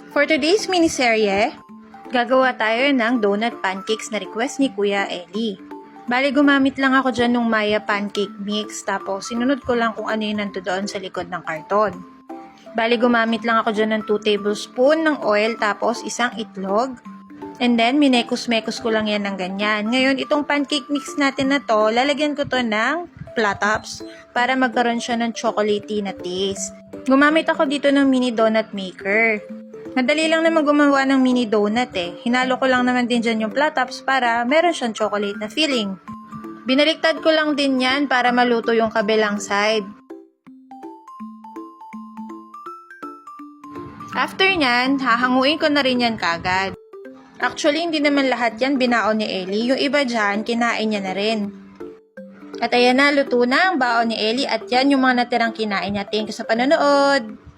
For today's miniserye, gagawa tayo ng donut pancakes na request ni Kuya Eli. Bali, gumamit lang ako dyan ng Maya pancake mix, tapos sinunod ko lang kung ano yung nandoon sa likod ng karton. Bali, gumamit lang ako dyan ng 2 tablespoon ng oil, tapos isang itlog. And then, minekos-mekos ko lang yan ng ganyan. Ngayon, itong pancake mix natin na to, lalagyan ko to ng flat tops para magkaroon siya ng chocolatey na taste. Gumamit ako dito ng mini donut maker. Madali lang naman gumawa ng mini donut eh. Hinalo ko lang naman din dyan yung flat tops para meron siyang chocolate na filling. Binaliktad ko lang din yan para maluto yung kabilang side. After nyan, hahanguin ko na rin yan kagad. Actually, hindi naman lahat yan binaon ni Eli. Yung iba dyan, kinain niya na rin. At ayan na, luto na ang baon ni Eli at yan yung mga natirang kinain niya. Thank you sa panonood!